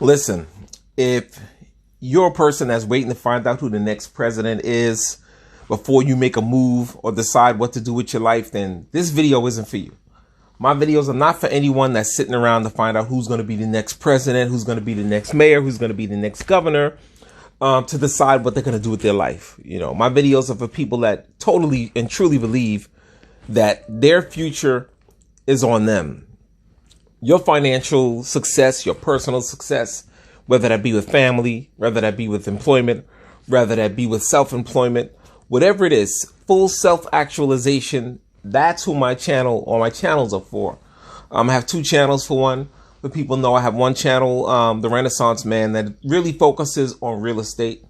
Listen, if you're a person that's waiting to find out who the next president is before you make a move or decide what to do with your life, then this video isn't for you. My videos are not for anyone that's sitting around to find out who's going to be the next president, who's going to be the next mayor, who's going to be the next governor, to decide what they're going to do with their life. You know, my videos are for people that totally and truly believe that their future is on them. Your financial success, your personal success, whether that be with family, whether that be with employment, whether that be with self-employment, whatever it is, full self-actualization, that's who my channel or my channels are for. I have two channels. For one, but people know I have one channel, The Renaissance Man, that really focuses on real estate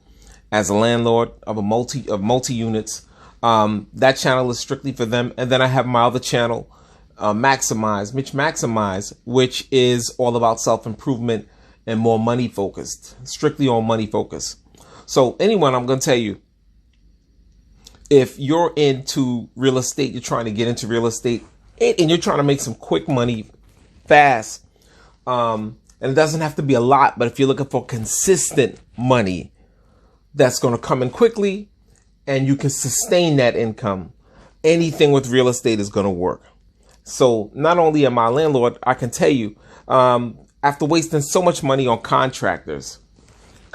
as a landlord of multi units. That channel is strictly for them. And then I have my other channel, Maximize, which is all about self-improvement and more money focused, strictly on money focus. So anyone, I'm going to tell you, if you're into real estate, you're trying to get into real estate and you're trying to make some quick money fast, and it doesn't have to be a lot, but if you're looking for consistent money that's going to come in quickly and you can sustain that income, anything with real estate is going to work. So not only am I a landlord, I can tell you, after wasting so much money on contractors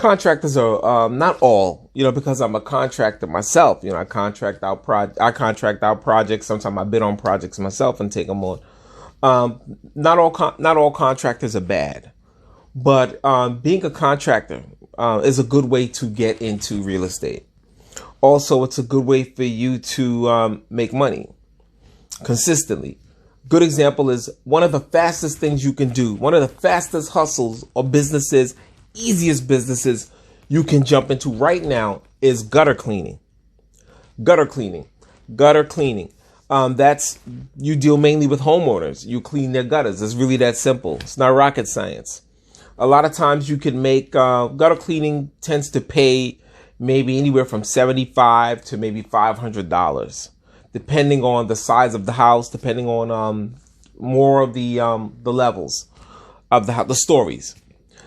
are not all, because I'm a contractor myself. I contract out projects. Sometimes I bid on projects myself and take them on. Not all contractors are bad, but being a contractor is a good way to get into real estate. Also, it's a good way for you to make money consistently. Good example is one of the fastest things you can do, one of the fastest hustles or businesses, easiest businesses you can jump into right now is gutter cleaning. That's, you deal mainly with homeowners. You clean their gutters. It's really that simple. It's not rocket science. A lot of times you can make, gutter cleaning tends to pay maybe anywhere from $75 to maybe $500. Depending on the size of the house, depending on more of the levels of the stories.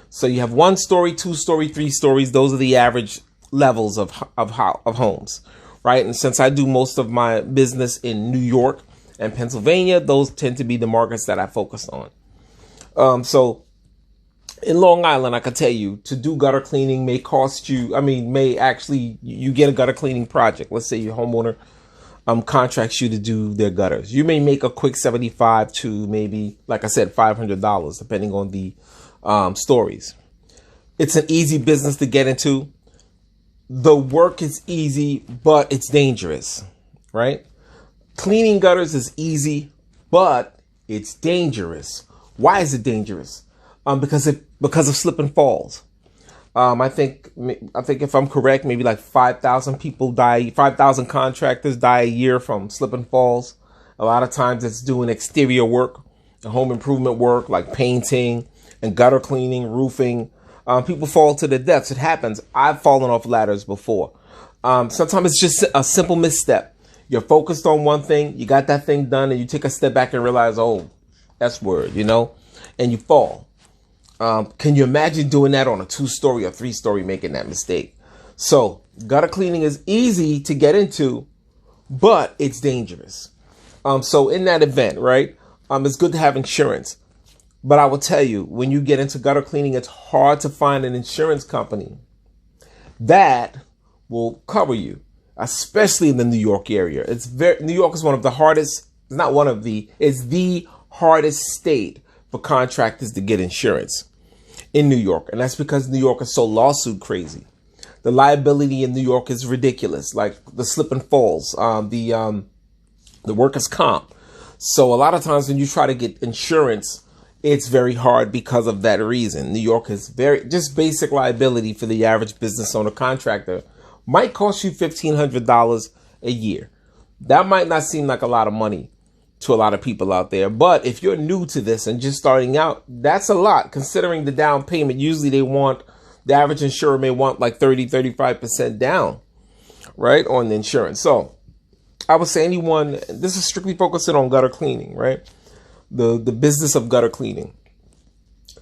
So you have 1 story, 2 story, 3 stories. Those are the average levels of homes, right? And since I do most of my business in New York and Pennsylvania, those tend to be the markets that I focus on. So in Long Island, I can tell you to do gutter cleaning may cost you. You get a gutter cleaning project. Let's say your homeowner contracts you to do their gutters. You may make a quick $75 to maybe, like I said, $500, depending on the stories. It's an easy business to get into. The work is easy, but it's dangerous, right? Cleaning gutters is easy, but it's dangerous. Why is it dangerous? Because of slip and falls. I think if I'm correct, maybe like 5,000 people die, 5,000 contractors die a year from slip and falls. A lot of times it's doing exterior work, home improvement work like painting and gutter cleaning, roofing. People fall to their deaths. It happens. I've fallen off ladders before. Sometimes it's just a simple misstep. You're focused on one thing, you got that thing done, and you take a step back and realize, oh, S word, and you fall. Can you imagine doing that on a 2-story or 3-story, making that mistake? So gutter cleaning is easy to get into, but it's dangerous. So in that event, right, it's good to have insurance. But I will tell you, when you get into gutter cleaning, it's hard to find an insurance company that will cover you, especially in the New York area. New York is one of the hardest, it's the hardest state for contractors to get insurance in New York. And that's because New York is so lawsuit crazy. The liability in New York is ridiculous, like the slip and falls, the workers' comp. So a lot of times when you try to get insurance, it's very hard because of that reason. New York is just basic liability for the average business owner contractor might cost you $1,500 a year. That might not seem like a lot of money to a lot of people out there. But if you're new to this and just starting out, that's a lot considering the down payment. Usually the average insurer may want like 35% down, right, on the insurance. So I would say this is strictly focusing on gutter cleaning, right? The business of gutter cleaning.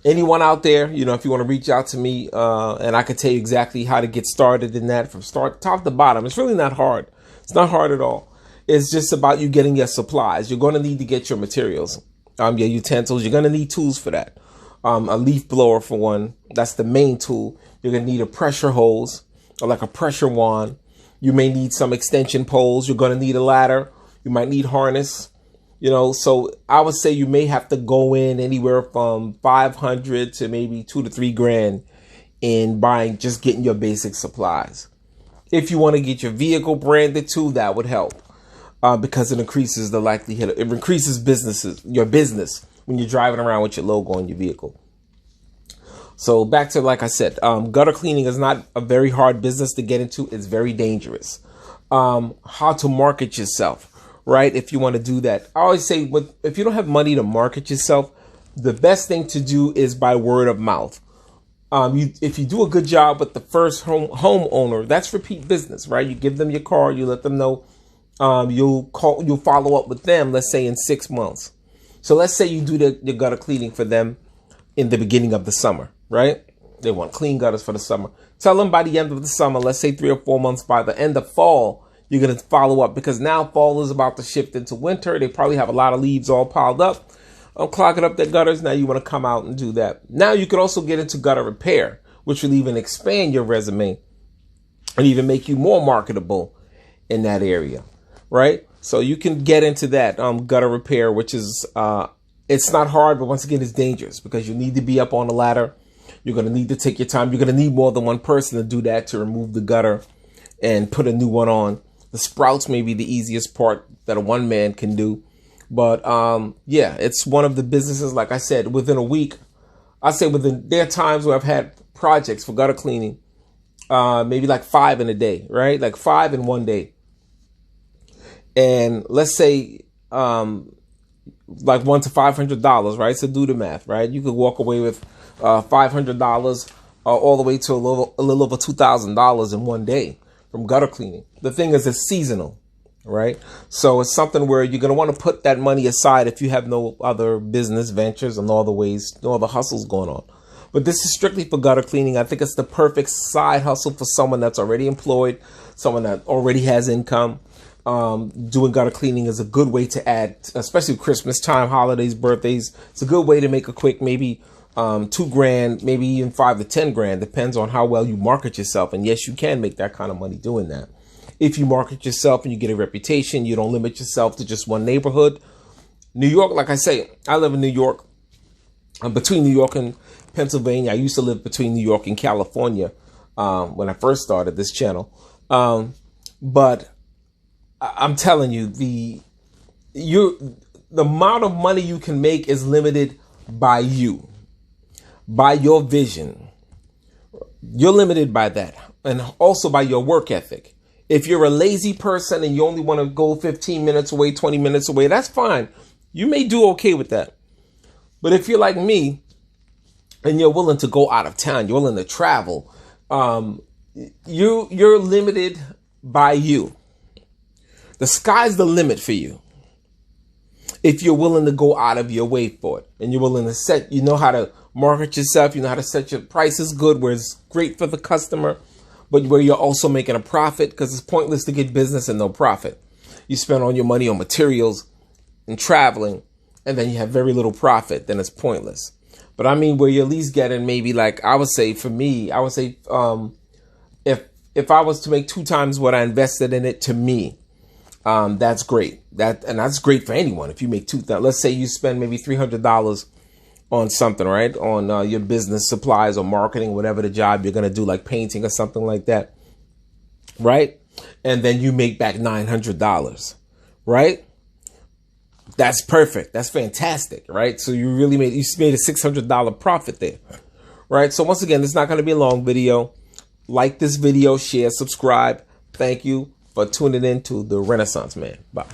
anyone out there, if you want to reach out to me, and I can tell you exactly how to get started in that from top to bottom. It's really not hard. It's not hard at all. It's just about you getting your supplies. You're going to need to get your materials, your utensils. You're going to need tools for that. A leaf blower for one. That's the main tool. You're going to need a pressure hose or like a pressure wand. You may need some extension poles. You're going to need a ladder. You might need harness. So I would say you may have to go in anywhere from $500 to maybe $2,000 to $3,000 in getting your basic supplies. If you want to get your vehicle branded too, that would help because it increases the likelihood. It increases your business when you're driving around with your logo on your vehicle. So back to, like I said, gutter cleaning is not a very hard business to get into. It's very dangerous. How to market yourself, right? If you want to do that, I always say, if you don't have money to market yourself, the best thing to do is by word of mouth. If you do a good job with the first homeowner, that's repeat business, right? You give them your card, you let them know. You'll follow up with them, let's say in 6 months. So let's say you do the gutter cleaning for them in the beginning of the summer, right? They want clean gutters for the summer. Tell them by the end of the summer, let's say 3 or 4 months, by the end of fall, you're going to follow up, because now fall is about to shift into winter. They probably have a lot of leaves all piled up, clogging up their gutters. Now you want to come out and do that. Now you could also get into gutter repair, which will even expand your resume and even make you more marketable in that area, right? So you can get into that gutter repair, which is, it's not hard, but once again, it's dangerous because you need to be up on the ladder. You're going to need to take your time. You're going to need more than one person to do that, to remove the gutter and put a new one on. The sprouts may be the easiest part that a one man can do. But yeah, it's one of the businesses, like I said, within a week. There are times where I've had projects for gutter cleaning, maybe like 5 in a day, right? Like 5 in one day. And let's say like $100 to $500, right? So do the math, right? You could walk away with $500 all the way to a little over $2,000 in one day from gutter cleaning. The thing is, it's seasonal, right? So it's something where you're going to want to put that money aside if you have no other business ventures and no other hustles going on. But this is strictly for gutter cleaning. I think it's the perfect side hustle for someone that's already employed, someone that already has income. Doing gutter cleaning is a good way to add, especially Christmas time, holidays, birthdays. It's a good way to make a quick, maybe $2,000, maybe even $5,000 to $10,000, depends on how well you market yourself. And yes, you can make that kind of money doing that. If you market yourself and you get a reputation, you don't limit yourself to just one neighborhood. New York, like I say, I live in New York. I'm between New York and Pennsylvania. I used to live between New York and California when I first started this channel. But I'm telling you, the amount of money you can make is limited by you, by your vision. You're limited by that, and also by your work ethic. If you're a lazy person and you only want to go 15 minutes away, 20 minutes away, that's fine. You may do okay with that. But if you're like me and you're willing to go out of town, you're willing to travel, you're limited by you. The sky's the limit for you. If you're willing to go out of your way for it, and you're willing to you know how to market yourself, you know how to set your prices good, where it's great for the customer, but where you're also making a profit, because it's pointless to get business and no profit. You spend all your money on materials and traveling, and then you have very little profit, then it's pointless. But I mean, where you're at least getting maybe, like, I would say if I was to make 2 times what I invested in it, to me, that's great. That's great for anyone. If you make let's say you spend maybe $300 on something, right? On your business supplies or marketing, whatever the job you're going to do, like painting or something like that, right? And then you make back $900, right? That's perfect. That's fantastic, right? So you made a $600 profit there, right? So once again, it's not going to be a long video. Like this video, share, subscribe. Thank you for tuning in to The Renaissance Man. Bye.